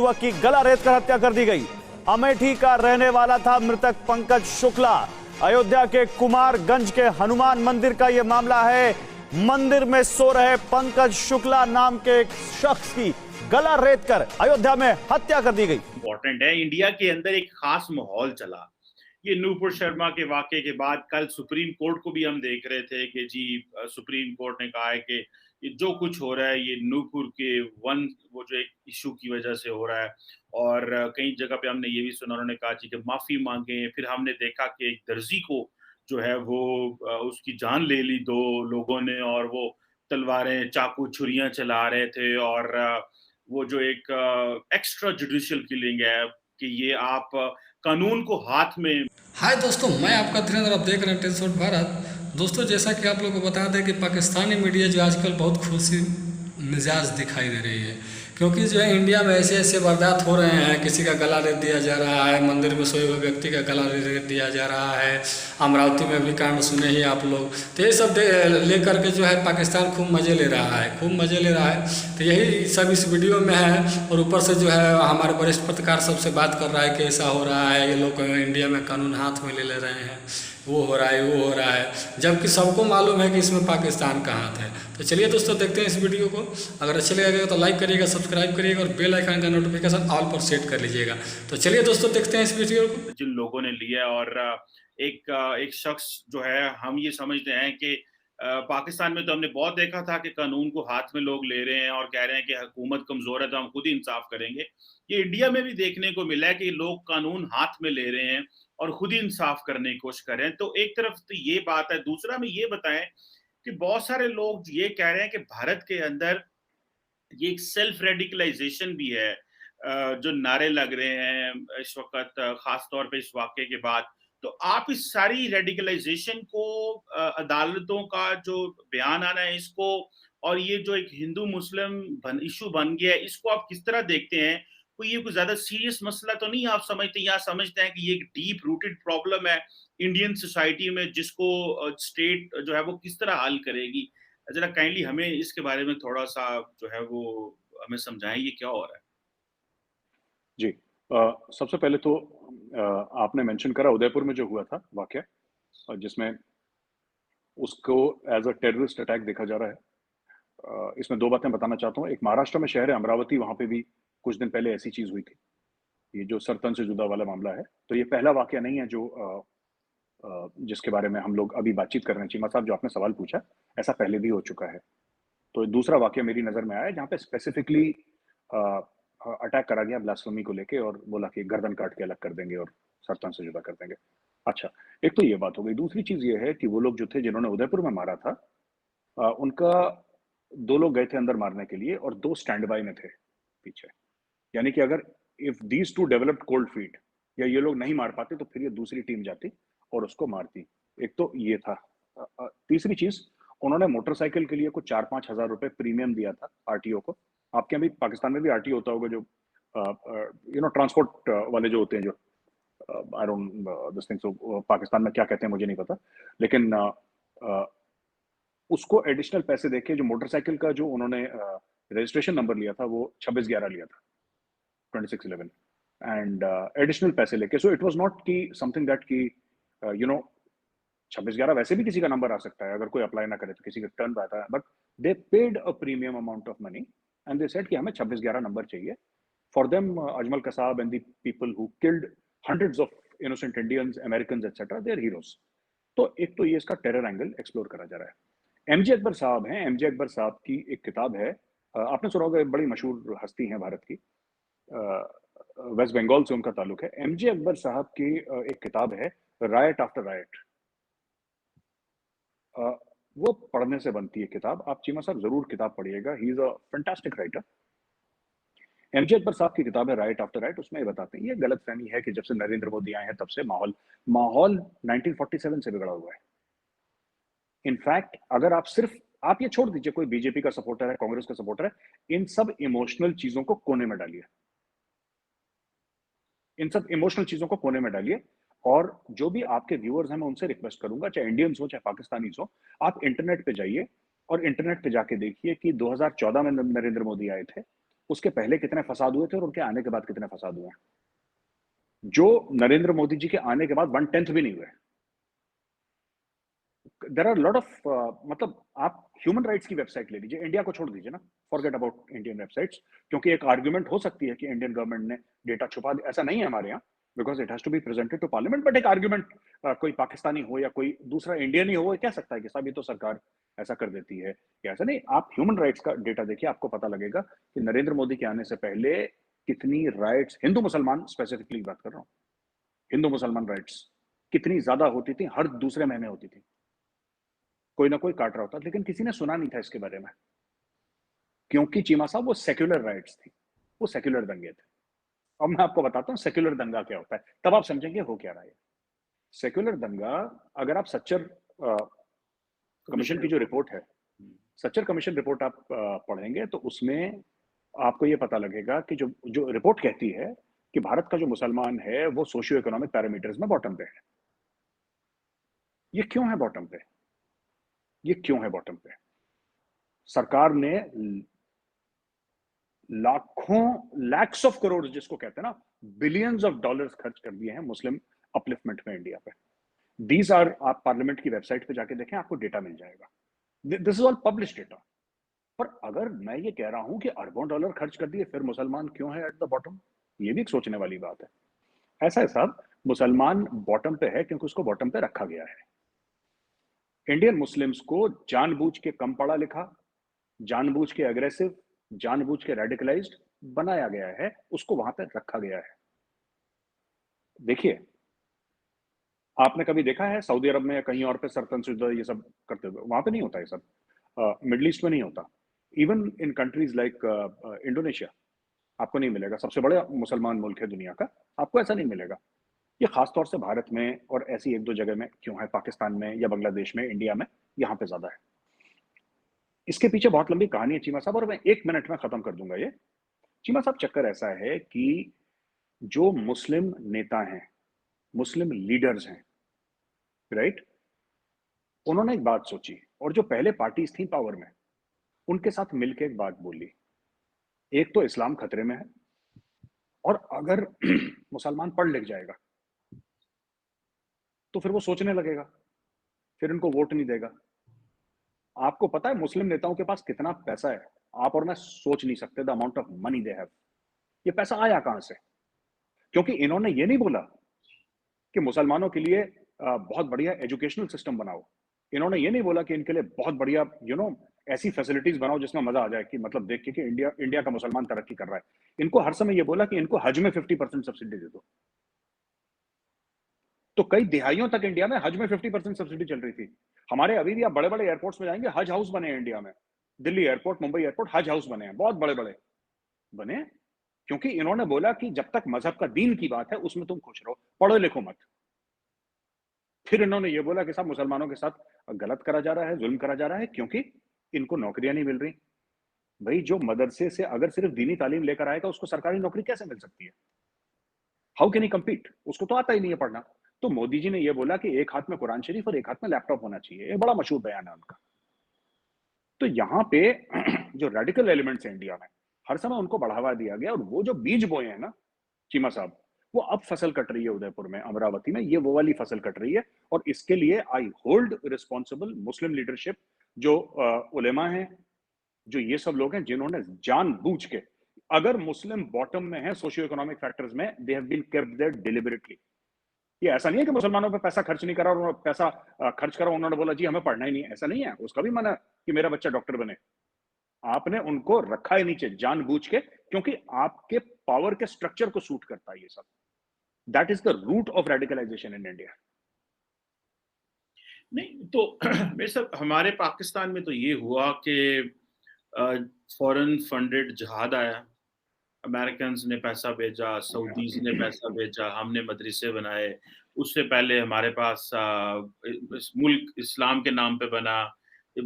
युवक की गला रेतकर हत्या कर दी गई। अमेठी का रहने वाला था मृतक पंकज शुक्ला। अयोध्या के कुमारगंज के हनुमान मंदिर का यह मामला है। मंदिर में सो रहे पंकज शुक्ला नाम के एक शख्स की गला रेतकर अयोध्या में हत्या कर दी गई। इंपॉर्टेंट है, इंडिया के अंदर एक खास माहौल चला। ये नूपुर शर्मा के वाकये के बाद कल सुप्रीम कोर्ट को भी हम देख रहे थे कि जी सुप्रीम कोर्ट ने कहा है कि ये जो कुछ हो रहा है ये नूपुर के वो जो एक इशू की वजह से हो रहा है। और कई जगह पे हमने ये भी सुना, उन्होंने कहा जी कि माफी मांगे। फिर हमने देखा कि एक दर्जी को जो है वो उसकी जान ले ली दो लोगों ने, और वो तलवारें चाकू छुरियां चला रहे थे। और वो जो एक एक्स्ट्रा जुडिशियल किलिंग है कि ये आप कानून को हाथ में। हाय दोस्तों, मैं आपका धीरेन्द्र, आप देख रहे हैं टेलीसोट भारत। दोस्तों, जैसा कि आप लोगों को बता दें कि पाकिस्तानी मीडिया जो आजकल बहुत खुशी मिजाज दिखाई दे रही है, क्योंकि जो है इंडिया में ऐसे ऐसे वारदात हो रहे हैं। किसी का गला रेत दिया जा रहा है, मंदिर में सोए हुए व्यक्ति का गला रेत दिया जा रहा है। अमरावती में भी कांड सुने ही आप लोग। तो ये सब लेकर के जो है पाकिस्तान खूब मज़े ले रहा है, खूब मज़े ले रहा है। तो यही सब इस वीडियो में है। और ऊपर से जो है हमारे वरिष्ठ पत्रकार सबसे बात कर रहा है कि ऐसा हो रहा है, ये लोग इंडिया में कानून हाथ में ले रहे हैं, वो हो रहा है, वो हो रहा है, जबकि सबको मालूम है कि इसमें पाकिस्तान का हाथ है। तो चलिए दोस्तों, देखते हैं इस वीडियो को। अगर अच्छे लगेगा तो लाइक करिएगा, सब्सक्राइब करिएगा और बेल आइकन का नोटिफिकेशन ऑल पर सेट कर लीजिएगा। तो चलिए दोस्तों, देखते हैं इस वीडियो को। जिन लोगों ने लिया, और एक शख्स जो है, हम ये समझते हैं कि पाकिस्तान में तो हमने बहुत देखा था कि कानून को हाथ में लोग ले रहे हैं और कह रहे हैं कि हुकूमत कमजोर है तो हम खुद ही इंसाफ करेंगे। ये इंडिया में भी देखने को मिला है कि लोग कानून हाथ में ले रहे हैं और खुद ही इंसाफ करने की कोशिश कर रहे हैं। तो एक तरफ तो ये बात है, दूसरा में ये बताएं कि बहुत सारे लोग ये कह रहे हैं कि भारत के अंदर ये एक सेल्फ रेडिकलाइजेशन भी है। जो नारे लग रहे हैं इस वक्त, खास तौर पे इस वाक्य के बाद। तो आप इस सारी रेडिकलाइजेशन को, अदालतों का जो बयान आना है इसको, और ये जो एक हिंदू मुस्लिम इशू बन गया है, इसको आप किस तरह देखते हैं? कोई ये कोई ज्यादा सीरियस मसला तो नहीं आप समझते, या समझते हैं कि ये एक डीप रूटेड प्रॉब्लम है इंडियन सोसाइटी में, जिसको स्टेट जो है वो किस तरह हल करेगी? जरा काइंडली हमें इसके बारे में थोड़ा सा जो है वो हमें समझाएं, ये क्या हो रहा है? जी। सबसे पहले तो आपने मेंशन करा उदयपुर में जो हुआ था वाकया, जिसमें उसको एज अ टेररिस्ट अटैक देखा जा रहा है। इसमें दो बातें बताना चाहता हूँ। एक, महाराष्ट्र में शहर है अमरावती, वहां पे भी कुछ दिन पहले ऐसी चीज हुई थी। ये जो सरतन से जुदा वाला मामला है, तो ये पहला वाकया नहीं है जो जिसके बारे में हम लोग अभी बातचीत कर रहे हैं। चीमा साहब, जो आपने सवाल पूछा, ऐसा पहले भी हो चुका है। तो दूसरा वाकया मेरी नजर में आया जहाँ पे स्पेसिफिकली अटैक करा गया ब्लास्फेमी को लेके, और बोला कि गर्दन काट के अलग कर देंगे और सरतन से जुदा कर देंगे। अच्छा, एक तो ये बात हो गई। दूसरी चीज ये है कि वो लोग जो थे जिन्होंने उदयपुर में मारा था, उनका दो लोग गए थे अंदर मारने के लिए और दो स्टैंड बाय में थे पीछे। यानी कि अगर if these two developed cold feet, या ये लोग नहीं मार पाते, तो फिर ये दूसरी टीम जाती और उसको मारती। एक तो ये था। तीसरी चीज, उन्होंने मोटरसाइकिल के लिए कुछ 4-5 हजार रुपए प्रीमियम दिया था आरटीओ को। आपके यहाँ भी, पाकिस्तान में भी आरटीओ होता होगा, जो ट्रांसपोर्ट वाले जो होते हैं, जो आई डोंट दिस थिंग, सो पाकिस्तान में क्या कहते हैं मुझे नहीं पता, लेकिन उसको एडिशनल पैसे देके जो मोटरसाइकिल का जो उन्होंने रजिस्ट्रेशन नंबर लिया था, वो 2611 लिया था, 2611, एंड एडिशनल पैसे लेके। सो इट वाज नॉट की समथिंग दैट की 2611 वैसे भी किसी का नंबर आ सकता है अगर कोई अप्लाई ना करे, तो किसी का टर्न पे आता है। But they paid a premium amount of money and they said कि हमें 2611 नंबर चाहिए। For them, Ajmal Kasab and the people who killed hundreds of innocent Indians, Americans etcetera, they are heroes. तो एक तो ये इसका टेरर एंगल एक्सप्लोर करा जा रहा है। एमजे अकबर साहब हैं। एमजे अकबर साहब की एक किताब है, आपने सुना होगा, बड़ी मशहूर हस्ती हैं भारत की, वेस्ट बंगाल से उनका ताल्लुक है। एमजे अकबर साहब की एक किताब है, रायट आफ्टर रायट। वो पढ़ने से बनती है किताब। आप चीमा साहब जरूर किताब पढ़िएगा, he is a fantastic writer. MJ Akbar साहब की किताब है राइट आफ्टर राइट। उसमें ये बताते हैं, ये गलत फहमी है कि जब से नरेंद्र मोदी आए हैं तब से माहौल 1947 से बिगड़ा हुआ है। इनफैक्ट अगर आप ये छोड़ दीजिए, कोई बीजेपी का सपोर्टर है, कांग्रेस का सपोर्टर है, इन सब इमोशनल चीजों को कोने में डालिए, इन सब इमोशनल चीजों को कोने में डालिए। और जो भी आपके व्यूअर्स हैं, मैं उनसे रिक्वेस्ट करूंगा, चाहे इंडियंस हो चाहे पाकिस्तानीज हो, आप इंटरनेट पे जाइए और इंटरनेट पे जाके देखिए कि 2014 में नरेंद्र मोदी आए थे उसके पहले कितने फसाद हुए थे और उनके आने के बाद कितने फसाद हुए हैं, जो नरेंद्र मोदी जी के आने के बाद 1/10 भी नहीं हुए। देयर आर लॉट ऑफ मतलब आप ह्यूमन राइट्स की वेबसाइट ले लीजिए, इंडिया को छोड़ दीजिए ना, फॉरगेट अबाउट इंडियन वेबसाइट्स, क्योंकि एक आर्गुमेंट हो सकती है कि इंडियन गवर्नमेंट ने डेटा छुपा दिया, ऐसा नहीं है हमारे यहाँ, because it has to be presented to parliament, but एक आर्गुमेंट कोई पाकिस्तानी हो या कोई दूसरा इंडियन ही हो, वो कह सकता है कि साहब ये तो सरकार ऐसा कर देती है या ऐसा नहीं। आप ह्यूमन राइट्स का डेटा देखिए, आपको पता लगेगा कि नरेंद्र मोदी के आने से पहले कितनी राइट्स, हिंदू मुसलमान स्पेसिफिकली बात कर रहा हूँ, हिंदू मुसलमान राइट्स कितनी ज्यादा होती थी, हर दूसरे महीने होती थी, कोई ना कोई काट रहा होता, लेकिन किसी ने सुना नहीं था इसके बारे में, क्योंकि चीमा साहब वो सेक्युलर राइट्स थी, वो सेक्युलर दंगे थे। अब मैं आपको बताता हूँ सेक्युलर दंगा क्या होता है, तब आप समझेंगे हो क्या रहा है। सेक्युलर दंगा, अगर आप सच्चर कमीशन की जो रिपोर्ट है, सच्चर कमीशन रिपोर्ट आप पढ़ेंगे तो उसमें आपको ये पता लगेगा कि जो जो रिपोर्ट कहती है कि भारत का जो मुसलमान है वो सोशियो इकोनॉमिक पैरामीटर्स में बॉटम पे है। ये क्यों है बॉटम पे? ये क्यों है बॉटम पे? सरकार ने लाखों, लैक्स ऑफ करोड़ जिसको कहते हैं ना, बिलियंस ऑफ डॉलर्स खर्च कर दिए हैं मुस्लिम अपलिफ्टमेंट में इंडिया पे। दीज आर, आप पार्लियामेंट की वेबसाइट पे जाके देखें, आपको डेटा मिल जाएगा, this is all publish data. पर अगर मैं ये कह रहा हूं कि अरबों डॉलर खर्च कर दिए, फिर मुसलमान क्यों है एट द बॉटम? ये भी एक सोचने वाली बात है। ऐसा है साहब, मुसलमान बॉटम पे है क्योंकि उसको बॉटम पे रखा गया है। इंडियन मुस्लिम्स को जानबूझ के कम पढ़ा लिखा, जानबूझ के अग्रेसिव, जानबूझ के रेडिकलाइज्ड बनाया गया है, उसको वहां पे रखा गया है। देखिए, आपने कभी देखा है सऊदी अरब में या कहीं और पे सरतन सुजदा ये सब करते हुए? वहां पे नहीं होता ये सब, मिडल ईस्ट में नहीं होता, even in countries like Indonesia आपको नहीं मिलेगा, सबसे बड़ा मुसलमान मुल्क है दुनिया का, आपको ऐसा नहीं मिलेगा। ये खासतौर से भारत में और ऐसी एक दो जगह में क्यों है, पाकिस्तान में या बांग्लादेश में, इंडिया में, यहाँ पे ज्यादा है। इसके पीछे बहुत लंबी कहानी है चीमा साहब, और मैं 1 मिनट में खत्म कर दूंगा ये। चीमा साहब, चक्कर ऐसा है कि जो मुस्लिम नेता हैं, मुस्लिम लीडर्स हैं, राइट, उन्होंने एक बात सोची, और जो पहले पार्टीज थी पावर में, उनके साथ मिलकर एक बात बोली, एक तो इस्लाम खतरे में है, और अगर मुसलमान पढ़ लिख जाएगा तो फिर वो सोचने लगेगा, फिर इनको वोट नहीं देगा। आपको पता है मुस्लिम नेताओं के पास कितना पैसा है? आप और मैं सोच नहीं सकते the amount of money they have. ये पैसा आया कहां से? क्योंकि इन्होंने ये नहीं बोला कि मुसलमानों के लिए बहुत बढ़िया एजुकेशनल सिस्टम बनाओ, इन्होंने ये नहीं बोला कि इनके लिए बहुत बढ़िया ऐसी फैसिलिटीज बनाओ जिसमें मजा आ जाए, कि मतलब देख के कि इंडिया का मुसलमान तरक्की कर रहा है। इनको हर समय ये बोला कि इनको हज में 50% सब्सिडी दे दो। तो कई दिहाइयों तक इंडिया में हज में 50% सब्सिडी चल रही थी। हमारे अभी भी आप बड़े बड़े एयरपोर्ट्स में जाएंगे, हज हाउस बने हैं इंडिया में, दिल्ली एयरपोर्ट, मुंबई एयरपोर्ट, हज हाउस बने हैं, बहुत बड़े बड़े बने, क्योंकि इन्होंने बोला कि जब तक मजहब का दीन की बात है उसमें तुम खुश रहो, पढ़ो लिखो मत। फिर इन्होंने ये बोला कि साहब मुसलमानों के साथ गलत करा जा रहा है, जुल्म करा जा रहा है, क्योंकि इनको नौकरियां नहीं मिल रही। भाई, जो मदरसे से अगर सिर्फ दीनी तालीम लेकर आएगा उसको सरकारी नौकरी कैसे मिल सकती है? How can he compete? उसको तो आता ही नहीं है पढ़ना। तो मोदी जी ने यह बोला कि एक हाथ में कुरान शरीफ और एक हाथ में लैपटॉप होना चाहिए, ये बड़ा मशहूर बयान है उनका। तो यहाँ पे जो रेडिकल एलिमेंट्स हैं इंडिया में, हर समय उनको बढ़ावा दिया गया, और वो जो बीज बोए हैं ना चीमा साहब, वो अब फसल कट रही है उदयपुर में, अमरावती में, ये वो वाली फसल कट रही है। और इसके लिए I hold responsible Muslim leadership, जो उलेमा हैं, जो ये सब लोग हैं जिन्होंने जानबूझ के, अगर मुस्लिम बॉटम में है सोशियो इकोनॉमिक फैक्टर्स में, they have been kept there deliberately. ये ऐसा नहीं है कि मुसलमानों पे पैसा खर्च नहीं करा, और पैसा खर्च करा उन्होंने बोला जी हमें पढ़ना ही नहीं है, ऐसा नहीं है। उसका भी मन है कि मेरा बच्चा डॉक्टर बने। आपने उनको रखा है नीचे जानबूझ के, क्योंकि आपके पावर के स्ट्रक्चर को सूट करता है ये सब। That is the root of radicalisation in India. नहीं तो मेरे साहब, हमारे पाकिस्तान में तो ये हुआ कि फॉरेन फंडेड जिहाद आया, अमेरिकन ने पैसा भेजा, सऊदीज ने पैसा भेजा, हमने मदरसे बनाए। उससे पहले हमारे पास मुल्क इस्लाम के नाम पे बना,